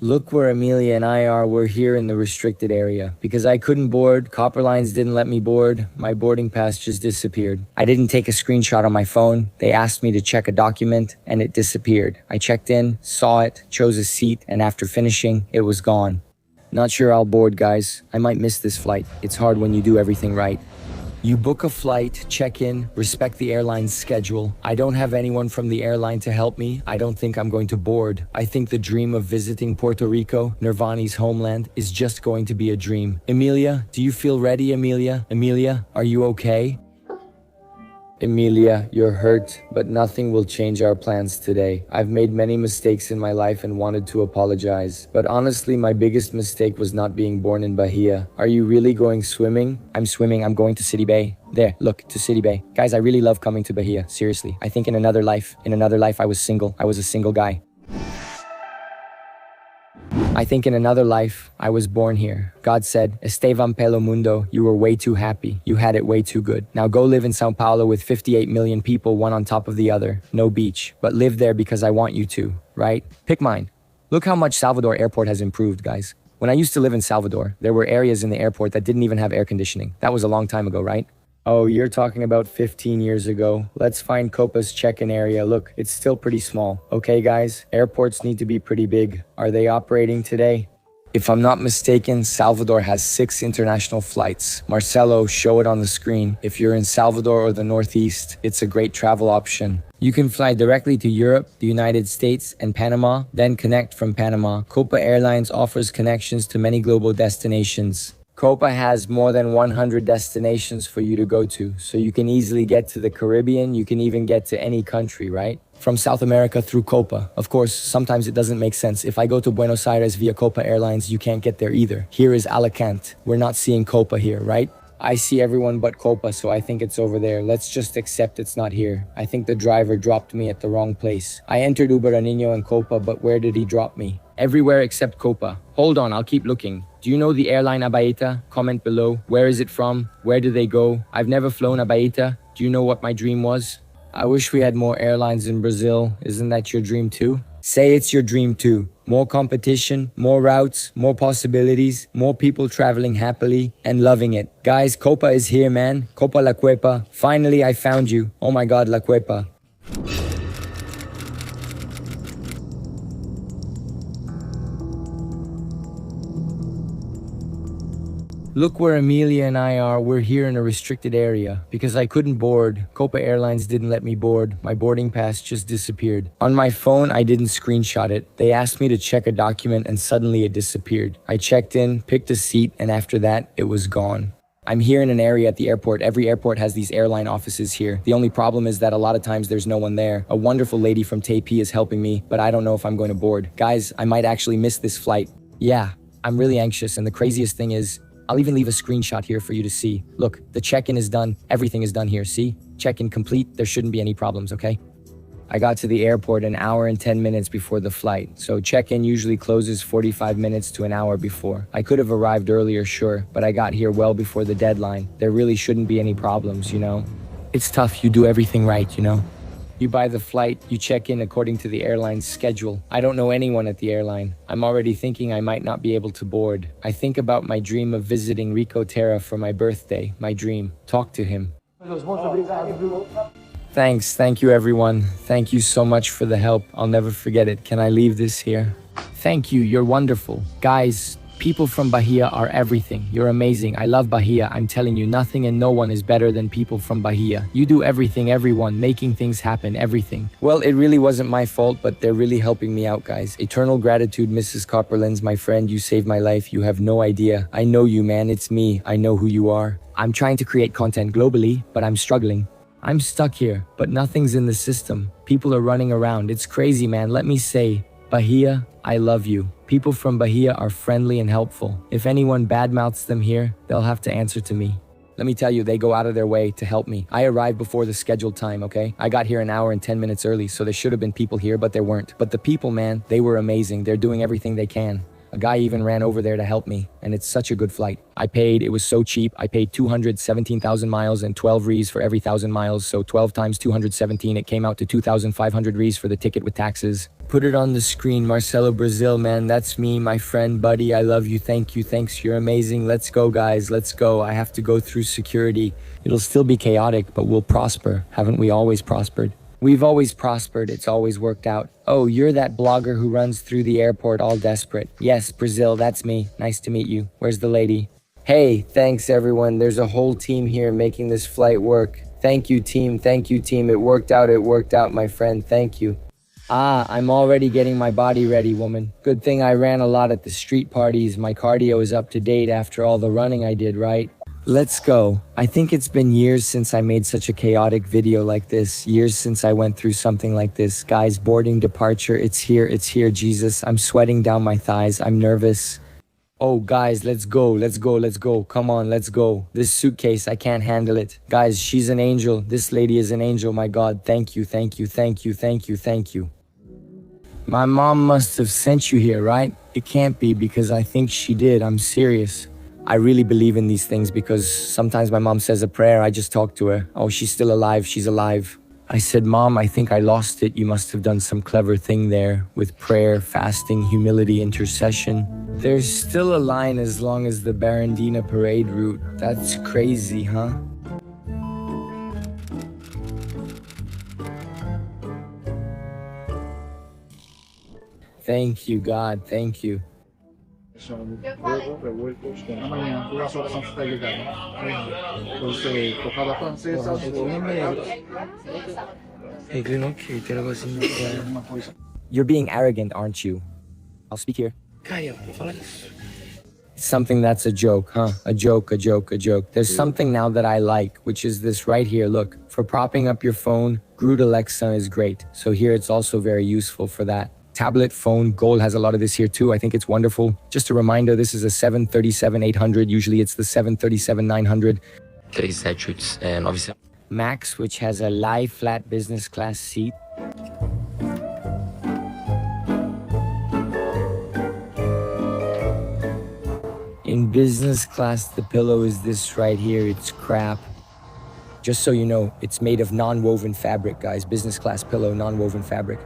Look where Amelia and I are. We're here in the restricted area. Because I couldn't board, Copper Lines didn't let me board, my boarding pass just disappeared. I didn't take a screenshot on my phone. They asked me to check a document, and it disappeared. I checked in, saw it, chose a seat, and after finishing, it was gone. Not sure I'll board, guys. I might miss this flight. It's hard when you do everything right. You book a flight, check in, respect the airline's schedule. I don't have anyone from the airline to help me. I don't think I'm going to board. I think the dream of visiting Puerto Rico, Nirvani's homeland, is just going to be a dream. Emilia, do you feel ready, Emilia? Emilia, are you okay? Emilia, you're hurt, but nothing will change our plans today. I've made many mistakes in my life and wanted to apologize. But honestly, my biggest mistake was not being born in Bahia. Are you really going swimming? I'm swimming. I'm going to City Bay. There, look, to City Bay. Guys, I really love coming to Bahia. Seriously. I think in another life, I was single. I was a single guy. I think in another life, I was born here. God said, Estevam, Pelo, Mundo, you were way too happy. You had it way too good. Now go live in Sao Paulo with 58 million people, one on top of the other. No beach, but live there because I want you to, right? Pick mine. Look how much Salvador Airport has improved, guys. When I used to live in Salvador, there were areas in the airport that didn't even have air conditioning. That was a long time ago, right? Oh, you're talking about 15 years ago. Let's find Copa's check-in area. Look, it's still pretty small. Okay, guys, airports need to be pretty big. Are they operating today? If I'm not mistaken, Salvador has 6 international flights. Marcelo, show it on the screen. If you're in Salvador or the Northeast, it's a great travel option. You can fly directly to Europe, the United States, and Panama, then connect from Panama. Copa Airlines offers connections to many global destinations. Copa has more than 100 destinations for you to go to, so you can easily get to the Caribbean, you can even get to any country, right? From South America through Copa. Of course, sometimes it doesn't make sense. If I go to Buenos Aires via Copa Airlines, you can't get there either. Here is Alicante. We're not seeing Copa here, right? I see everyone but Copa, so I think it's over there. Let's just accept it's not here. I think the driver dropped me at the wrong place. I entered Uberanino and Copa, but where did he drop me? Everywhere except Copa. Hold on, I'll keep looking. Do you know the airline Abaeta? Comment below. Where is it from? Where do they go? I've never flown Abaeta. Do you know what my dream was? I wish we had more airlines in Brazil. Isn't that your dream too? Say it's your dream too. More competition, more routes, more possibilities, more people traveling happily and loving it. Guys, Copa is here, man. Copa La Cuepa. Finally, I found you. Oh my God, La Cuepa. Look where Amelia and I are. We're here in a restricted area. Because I couldn't board, Copa Airlines didn't let me board. My boarding pass just disappeared. On my phone, I didn't screenshot it. They asked me to check a document and suddenly it disappeared. I checked in, picked a seat, and after that, it was gone. I'm here in an area at the airport. Every airport has these airline offices here. The only problem is that a lot of times there's no one there. A wonderful lady from Taipei is helping me, but I don't know if I'm going to board. Guys, I might actually miss this flight. Yeah, I'm really anxious, and the craziest thing is, I'll even leave a screenshot here for you to see. Look, the check-in is done. Everything is done here. See? Check-in complete. There shouldn't be any problems, okay? I got to the airport an hour and 10 minutes before the flight, so check-in usually closes 45 minutes to an hour before. I could have arrived earlier, sure, but I got here well before the deadline. There really shouldn't be any problems, you know? It's tough. You do everything right, you know? You buy the flight, you check in according to the airline's schedule. I don't know anyone at the airline. I'm already thinking I might not be able to board. I think about my dream of visiting Rico for my birthday. My dream. Talk to him. Thank you everyone. Thank you so much for the help. I'll never forget it. Can I leave this here? Thank you, you're wonderful. Guys, people from Bahia are everything. You're amazing. I love Bahia. I'm telling you, nothing and no one is better than people from Bahia. You do everything, everyone, making things happen, everything. Well, it really wasn't my fault, but they're really helping me out, guys. Eternal gratitude, Mrs. Copperlands, my friend. You saved my life. You have no idea. I know you, man. It's me. I know who you are. I'm trying to create content globally, but I'm struggling. I'm stuck here, but nothing's in the system. People are running around. It's crazy, man. Let me say, Bahia, I love you. People from Bahia are friendly and helpful. If anyone badmouths them here, they'll have to answer to me. Let me tell you, they go out of their way to help me. I arrived before the scheduled time, okay? I got here an hour and 10 minutes early, so there should have been people here, but there weren't. But the people, man, they were amazing. They're doing everything they can. A guy even ran over there to help me, and it's such a good flight. It was so cheap. I paid 217,000 miles and 12 reais for every 1,000 miles, so 12 times 217, it came out to 2,500 reais for the ticket with taxes. Put it on the screen, Marcelo Brazil, man, that's me, my friend, buddy, I love you, thanks, you're amazing, let's go guys, let's go, I have to go through security. It'll still be chaotic, but we'll prosper. Haven't we always prospered? We've always prospered, it's always worked out. Oh, you're that blogger who runs through the airport all desperate. Yes, Brazil, that's me. Nice to meet you. Where's the lady? Hey, thanks everyone. There's a whole team here making this flight work. Thank you team, it worked out, my friend, thank you. Ah, I'm already getting my body ready, woman. Good thing I ran a lot at the street parties. My cardio is up to date after all the running I did, right? Let's go. I think it's been years since I made such a chaotic video like this. Years since I went through something like this. Guys, boarding departure. It's here, Jesus. I'm sweating down my thighs. I'm nervous. Oh, guys, let's go. Come on, let's go. This suitcase, I can't handle it. Guys, she's an angel. This lady is an angel, my God. Thank you. My mom must have sent you here, right? It can't be because I think she did. I'm serious. I really believe in these things because sometimes my mom says a prayer, I just talk to her. Oh, she's still alive, she's alive. I said, Mom, I think I lost it. You must have done some clever thing there with prayer, fasting, humility, intercession. There's still a line as long as the Barandina parade route. That's crazy, huh? Thank you, God, thank you. Amanhã, duas horas antes da ligada. Você tocar da francesa, You're being arrogant, aren't you? I'll speak here. Something that's a joke, huh? A joke. There's something now that I like, which is this right here. Look, for propping up your phone, Groot Alexa is great. So here it's also very useful for that. Tablet, phone, Gold has a lot of this here too. I think it's wonderful. Just a reminder, this is a 737-800. Usually it's the 737-900. Max, which has a lie flat business class seat. In business class, the pillow is this right here. It's crap. Just so you know, it's made of non-woven fabric, guys. Business class pillow, non-woven fabric.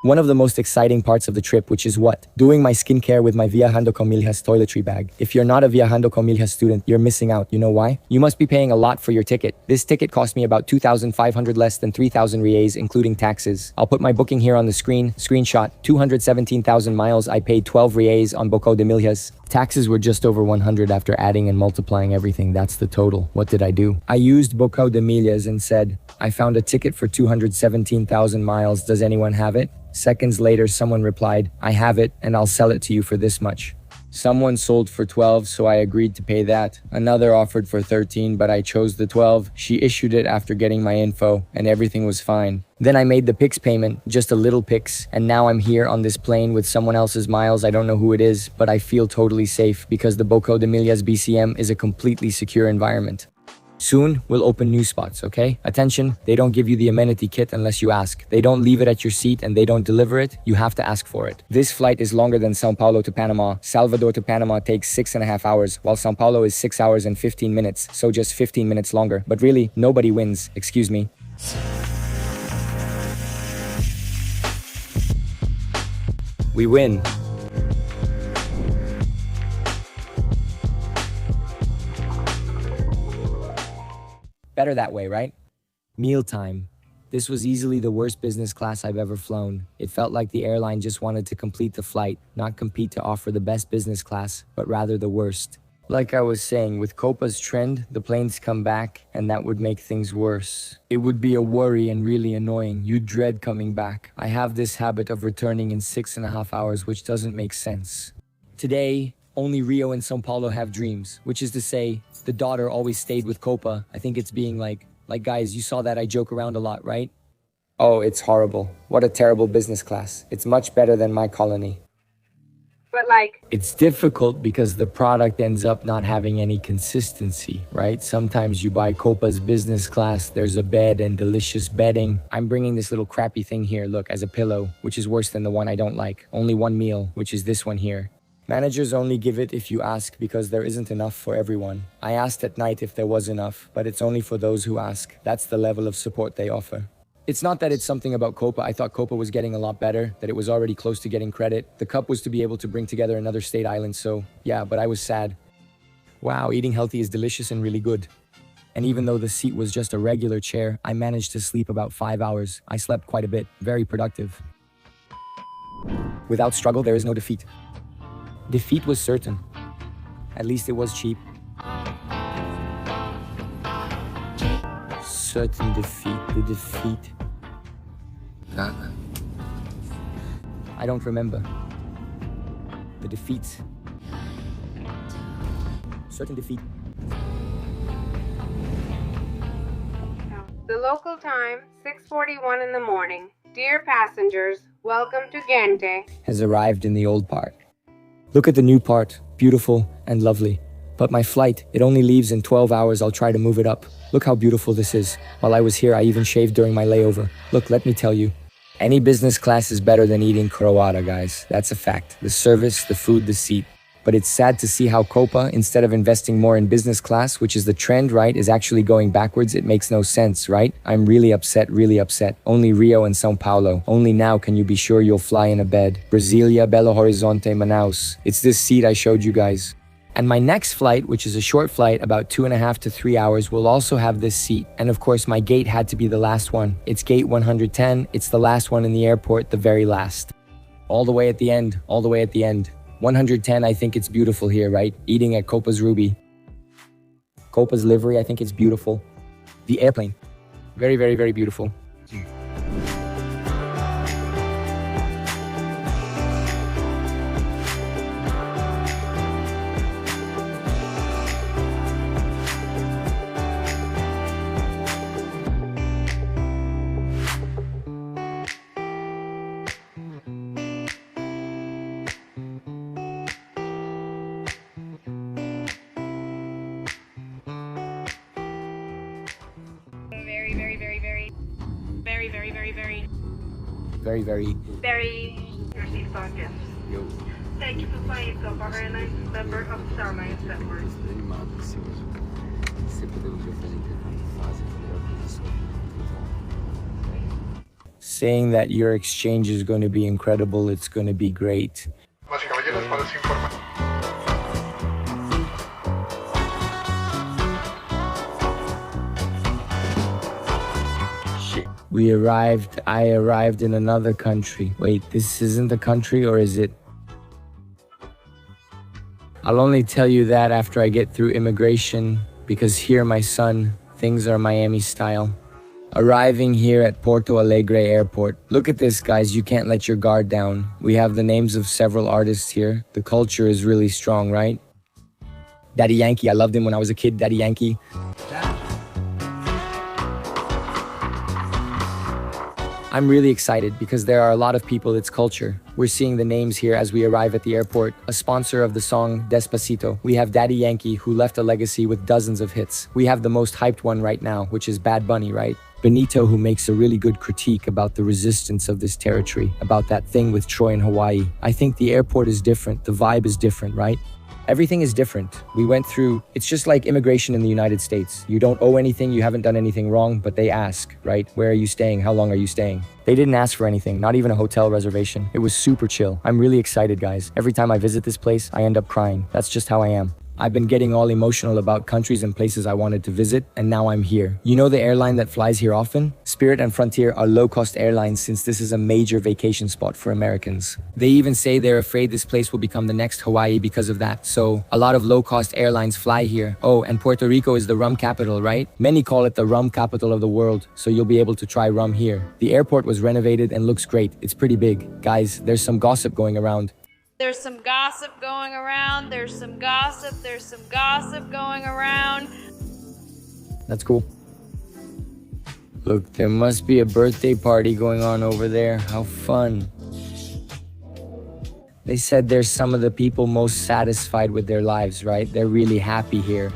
One of the most exciting parts of the trip, which is what? Doing my skincare with my Viajando com Milhas toiletry bag. If you're not a Viajando com Milhas student, you're missing out. You know why? You must be paying a lot for your ticket. This ticket cost me about 2,500 less than 3,000 reais, including taxes. I'll put my booking here on the screen. Screenshot, 217,000 miles. I paid 12 reais on Boco de Milhas. Taxes were just over 100 after adding and multiplying everything. That's the total. What did I do? I used Boco de Milhas and said, I found a ticket for 217,000 miles. Does anyone have it? Seconds later, someone replied, I have it and I'll sell it to you for this much. Someone sold for 12, so I agreed to pay that. Another offered for 13, but I chose the 12. She issued it after getting my info, and everything was fine. Then I made the Pix payment, just a little Pix, and now I'm here on this plane with someone else's miles. I don't know who it is, but I feel totally safe because the Boco de Milhas BCM is a completely secure environment. Soon, we'll open new spots, okay? Attention, they don't give you the amenity kit unless you ask. They don't leave it at your seat and they don't deliver it. You have to ask for it. This flight is longer than Sao Paulo to Panama. Salvador to Panama takes 6.5 hours, while Sao Paulo is 6 hours and 15 minutes, so just 15 minutes longer. But really, nobody wins. Excuse me. We win. Better that way, right? Mealtime. This was easily the worst business class I've ever flown. It felt like the airline just wanted to complete the flight, not compete to offer the best business class, but rather the worst. Like I was saying, with Copa's trend, the planes come back, and that would make things worse. It would be a worry and really annoying. You'd dread coming back. I have this habit of returning in 6.5 hours, which doesn't make sense. Today, only Rio and São Paulo have dreams, which is to say, the daughter always stayed with Copa. I think it's being like guys, you saw that I joke around a lot, right? Oh, it's horrible. What a terrible business class. It's much better than my colony. But like, It's difficult because the product ends up not having any consistency, right? Sometimes you buy Copa's business class, there's a bed and delicious bedding. I'm bringing this little crappy thing here, look, as a pillow, which is worse than the one I don't like. Only one meal, which is this one here. Managers only give it if you ask because there isn't enough for everyone. I asked at night if there was enough, but it's only for those who ask. That's the level of support they offer. It's not that it's something about Copa. I thought Copa was getting a lot better, that it was already close to getting credit. The cup was to be able to bring together another state island, so yeah, but I was sad. Wow, eating healthy is delicious and really good. And even though the seat was just a regular chair, I managed to sleep about 5 hours. I slept quite a bit, very productive. Without struggle, there is no defeat. Defeat was certain. At least it was cheap. Certain defeat, the defeat. I don't remember. The defeats. Certain defeat. the local time, 6:41 in the morning. Dear passengers, welcome to Gente. Has arrived in the old part. Look at the new part, beautiful and lovely. But my flight, it only leaves in 12 hours. I'll try to move it up. Look how beautiful this is. While I was here, I even shaved during my layover. Look, let me tell you. Any business class is better than eating croata, guys. That's a fact. The service, the food, the seat. But it's sad to see how Copa, instead of investing more in business class, which is the trend, right, is actually going backwards. It makes no sense, right? I'm really upset, really upset. Only Rio and São Paulo. Only now can you be sure you'll fly in a bed. Brasilia, Belo Horizonte, Manaus. It's this seat I showed you guys. And my next flight, which is a short flight, about 2.5 to 3 hours, will also have this seat. And of course, my gate had to be the last one. It's gate 110. It's the last one in the airport, the very last. All the way at the end, all the way at the end. 110, I think it's beautiful here, right? Eating at Copa's Ruby. Copa's livery, I think it's beautiful. The airplane, very, very, very beautiful. Very. Your seat pockets. Thank you for flying Copa Airlines, member of Starlines Network. Saying that your exchange is going to be incredible, it's going to be great. I arrived in another country. Wait, this isn't the country, or is it? I'll only tell you that after I get through immigration, because here, my son, things are Miami style. Arriving here at Porto Alegre Airport. Look at this, guys, you can't let your guard down. We have the names of several artists here. The culture is really strong, right? Daddy Yankee, I loved him when I was a kid, Daddy Yankee. I'm really excited because there are a lot of people, it's culture. We're seeing the names here as we arrive at the airport. A sponsor of the song Despacito. We have Daddy Yankee, who left a legacy with dozens of hits. We have the most hyped one right now, which is Bad Bunny, right? Benito, who makes a really good critique about the resistance of this territory, about that thing with Troy in Hawaii. I think the airport is different, the vibe is different, right? Everything is different. We went through, it's just like immigration in the United States. You don't owe anything, you haven't done anything wrong, but they ask, right? Where are you staying? How long are you staying? They didn't ask for anything, not even a hotel reservation. It was super chill. I'm really excited, guys. Every time I visit this place, I end up crying. That's just how I am. I've been getting all emotional about countries and places I wanted to visit, and now I'm here. You know the airline that flies here often? Spirit and Frontier are low-cost airlines since this is a major vacation spot for Americans. They even say they're afraid this place will become the next Hawaii because of that. So, a lot of low-cost airlines fly here. Oh, and Puerto Rico is the rum capital, right? Many call it the rum capital of the world, so you'll be able to try rum here. The airport was renovated and looks great. It's pretty big. Guys, there's some gossip going around. There's some gossip going around. There's some gossip going around. That's cool. Look, there must be a birthday party going on over there. How fun. They said they're some of the people most satisfied with their lives, right? They're really happy here.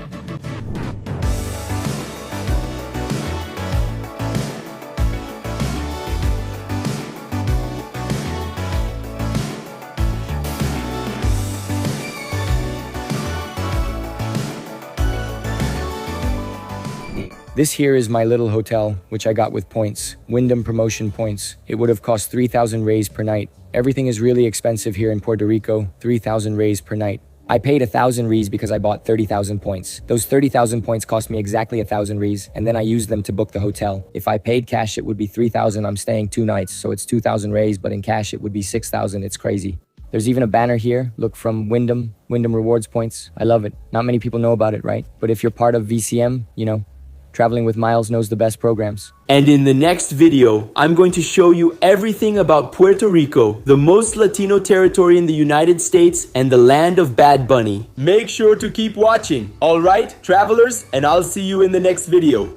This here is my little hotel, which I got with points, Wyndham promotion points. It would have cost 3,000 rays per night. Everything is really expensive here in Puerto Rico, 3,000 rays per night. I paid 1,000 rees because I bought 30,000 points. Those 30,000 points cost me exactly 1,000 rees, and then I used them to book the hotel. If I paid cash, it would be 3,000. I'm staying 2 nights, so it's 2,000 rays, but in cash, it would be 6,000. It's crazy. There's even a banner here, look, from Wyndham rewards points. I love it. Not many people know about it, right? But if you're part of VCM, you know, Traveling with Miles knows the best programs. And in the next video, I'm going to show you everything about Puerto Rico, the most Latino territory in the United States and the land of Bad Bunny. Make sure to keep watching. All right, travelers, and I'll see you in the next video.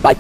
Bye.